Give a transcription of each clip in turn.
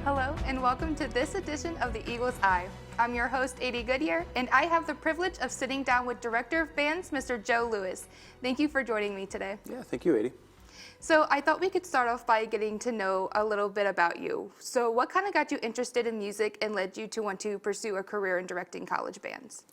Hello and welcome to this edition of the Eagle's Eye. I'm your host, Adie Goodyear, and I have the privilege of sitting down with Director of Bands, Mr. Joe Lewis. Thank you for joining me today. Yeah, thank you, Adie. So I thought we could start off by getting to know a little bit about you. So what kind of got you interested in music and led you to want to pursue a career in directing college bands?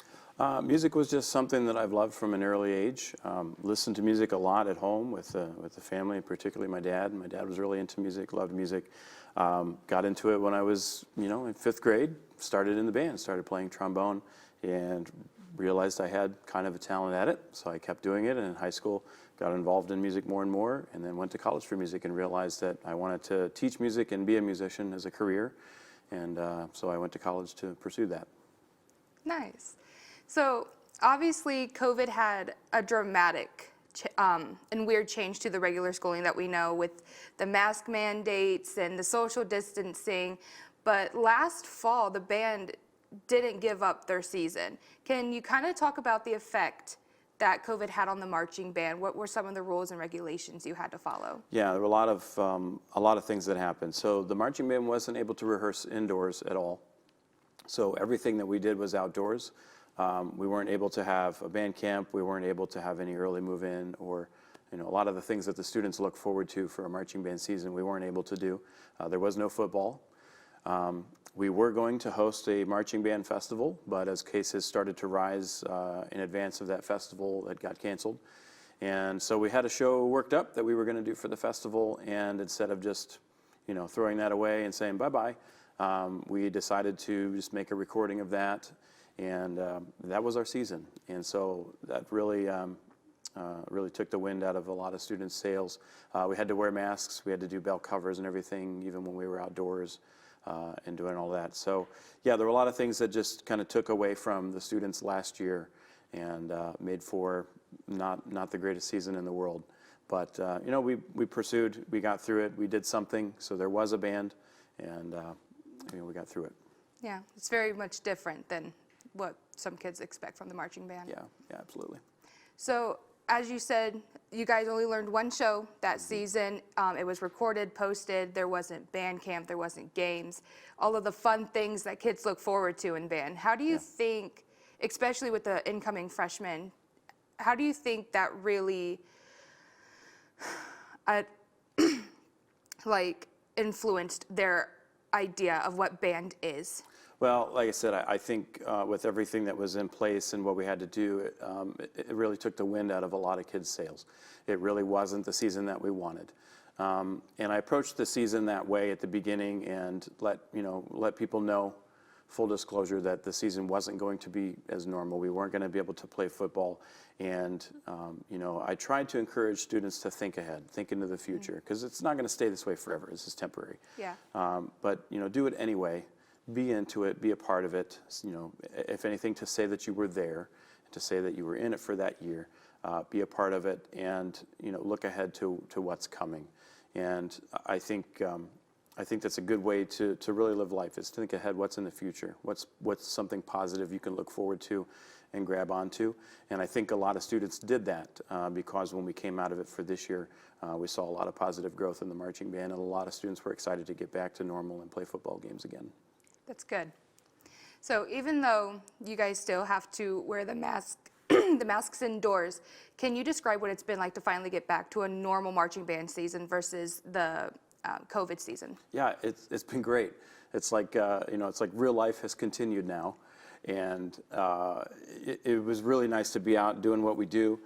Music was just something that I've loved from an early age. Listened to music a lot at home with the family, particularly my dad. My dad was really into music, loved music. Got into it when I was, in fifth grade. Started in the band, started playing trombone, and realized I had kind of a talent at it. So I kept doing it, and in high school got involved in music more and more, and then went to college for music and realized that I wanted to teach music and be a musician as a career. And so I went to college to pursue that. Nice. So obviously COVID had a dramatic and weird change to the regular schooling that we know with the mask mandates and the social distancing. But last fall, the band didn't give up their season. Can you kind of talk about the effect that COVID had on the marching band? What were some of the rules and regulations you had to follow? Yeah, there were a lot of things that happened. So the marching band wasn't able to rehearse indoors at all. So everything that we did was outdoors. We weren't able to have a band camp. We weren't able to have any early move-in or, a lot of the things that the students look forward to for a marching band season, we weren't able to do. There was no football. We were going to host a marching band festival, but as cases started to rise in advance of that festival, it got canceled. And so we had a show worked up that we were going to do for the festival, and instead of just, throwing that away and saying bye-bye, we decided to just make a recording of that. And that was our season, and so that really took the wind out of a lot of students' sails. We had to wear masks, we had to do bell covers and everything, even when we were outdoors and doing all that. So yeah, there were a lot of things that just kind of took away from the students last year and made for not the greatest season in the world. But we pursued, we got through it, we did something. So there was a band, and we got through it. Yeah, it's very much different than what some kids expect from the marching band. Yeah, absolutely. So as you said, you guys only learned one show that season. It was recorded, posted. There wasn't band camp. There wasn't games. All of the fun things that kids look forward to in band. How do you think, especially with the incoming freshmen, how do you think that really influenced their idea of what band is? Well, like I said, I think with everything that was in place and what we had to do, it really took the wind out of a lot of kids' sails. It really wasn't the season that we wanted. And I approached the season that way at the beginning and let people know, full disclosure, that the season wasn't going to be as normal. We weren't going to be able to play football. And, I tried to encourage students to think ahead, think into the future, because it's not going to stay this way forever. This is temporary. Yeah. But, do it anyway. Be into it, be a part of it, if anything, to say that you were there, to say that you were in it for that year, be a part of it, and, look ahead to what's coming. And I think that's a good way to really live life, is to think ahead, what's in the future, what's something positive you can look forward to and grab onto. And I think a lot of students did that because when we came out of it for this year, we saw a lot of positive growth in the marching band, and a lot of students were excited to get back to normal and play football games again. That's good. So even though you guys still have to wear the mask, the masks indoors, can you describe what it's been like to finally get back to a normal marching band season versus the COVID season? Yeah, it's been great. It's like it's like real life has continued now, and it was really nice to be out doing what we do.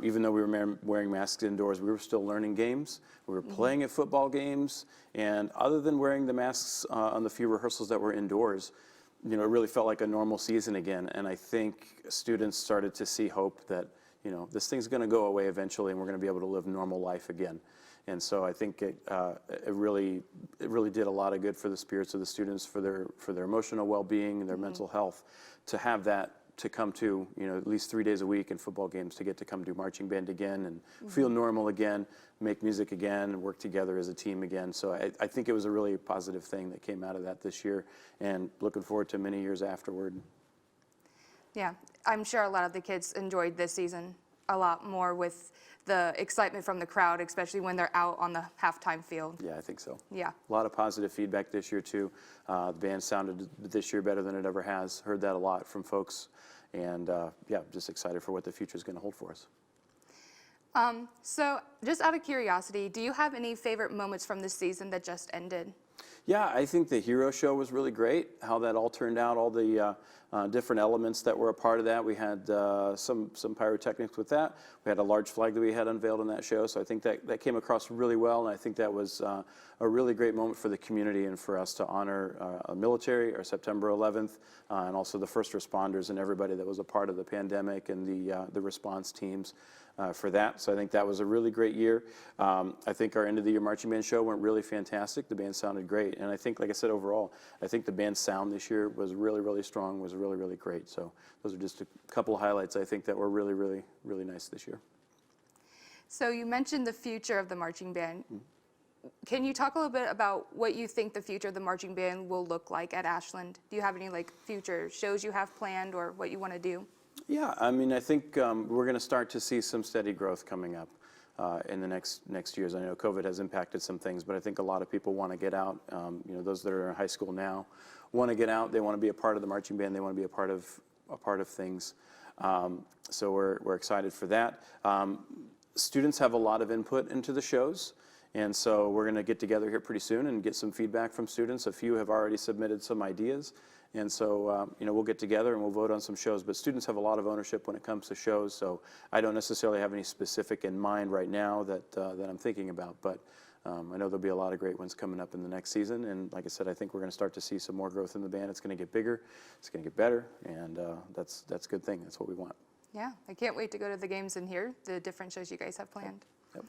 Even though we were wearing masks indoors, we were still learning games. We were playing at football games, and other than wearing the masks on the few rehearsals that were indoors, it really felt like a normal season again. And I think students started to see hope that this thing's going to go away eventually, and we're going to be able to live normal life again. And so I think it really did a lot of good for the spirits of the students, for their emotional well-being and their mental health, to have that to come to at least 3 days a week in football games, to get to come do marching band again and feel normal again, make music again, and work together as a team again. So I think it was a really positive thing that came out of that this year, and looking forward to many years afterward. Yeah, I'm sure a lot of the kids enjoyed this season a lot more with the excitement from the crowd, especially when they're out on the halftime field. Yeah, I think so. Yeah. A lot of positive feedback this year, too. The band sounded this year better than it ever has. Heard that a lot from folks. And yeah, just excited for what the future is going to hold for us. So just out of curiosity, do you have any favorite moments from this season that just ended? Yeah, I think the hero show was really great, how that all turned out, all the different elements that were a part of that. We had some pyrotechnics with that. We had a large flag that we had unveiled in that show, so I think that came across really well, and I think that was a really great moment for the community and for us to honor our military, our September 11th, and also the first responders and everybody that was a part of the pandemic and the response teams. For that. So I think that was a really great year. I think our end of the year marching band show went really fantastic. The band sounded great. And I think, like I said, overall, I think the band's sound this year was really, really strong, was really, really great. So those are just a couple of highlights I think that were really, really, really nice this year. So you mentioned the future of the marching band. Can you talk a little bit about what you think the future of the marching band will look like at Ashland? Do you have any future shows you have planned or what you want to do? Yeah, I mean, I think we're going to start to see some steady growth coming up in the next years. I know COVID has impacted some things, but I think a lot of people want to get out. Those that are in high school now want to get out. They want to be a part of the marching band. They want to be a part of things. So we're excited for that. Students have a lot of input into the shows. And so we're going to get together here pretty soon and get some feedback from students. A few have already submitted some ideas. And so, we'll get together and we'll vote on some shows. But students have a lot of ownership when it comes to shows. So I don't necessarily have any specific in mind right now that I'm thinking about. But I know there'll be a lot of great ones coming up in the next season. And like I said, I think we're going to start to see some more growth in the band. It's going to get bigger. It's going to get better. And that's a good thing. That's what we want. Yeah, I can't wait to go to the games and hear the different shows you guys have planned. Yep.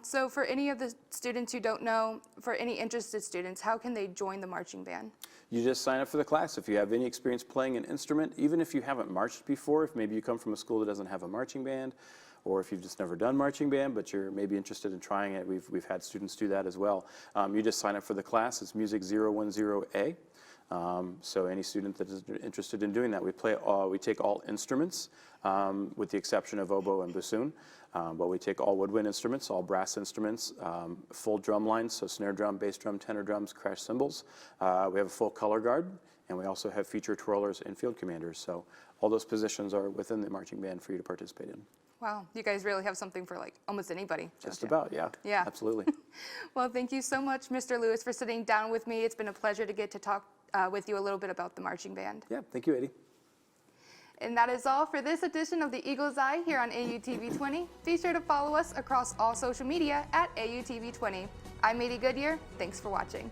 So for any of the students who don't know, for any interested students, how can they join the marching band? You just sign up for the class. If you have any experience playing an instrument, even if you haven't marched before, if maybe you come from a school that doesn't have a marching band, or if you've just never done marching band, but you're maybe interested in trying it, we've had students do that as well. You just sign up for the class. It's Music 010A. So any student that is interested in doing that, we take all instruments, with the exception of oboe and bassoon. But we take all woodwind instruments, all brass instruments, full drum lines, so snare drum, bass drum, tenor drums, crash cymbals. We have a full color guard, and we also have feature twirlers and field commanders. So all those positions are within the marching band for you to participate in. Wow, you guys really have something for almost anybody. Just about, yeah. Yeah. Absolutely. Well, thank you so much, Mr. Lewis, for sitting down with me. It's been a pleasure to get to talk with you a little bit about the marching band. Yeah, thank you, Adie. And that is all for this edition of the Eagle's Eye here on AUTV 20. Be sure to follow us across all social media at AUTV 20. I'm Adie Goodyear. Thanks for watching.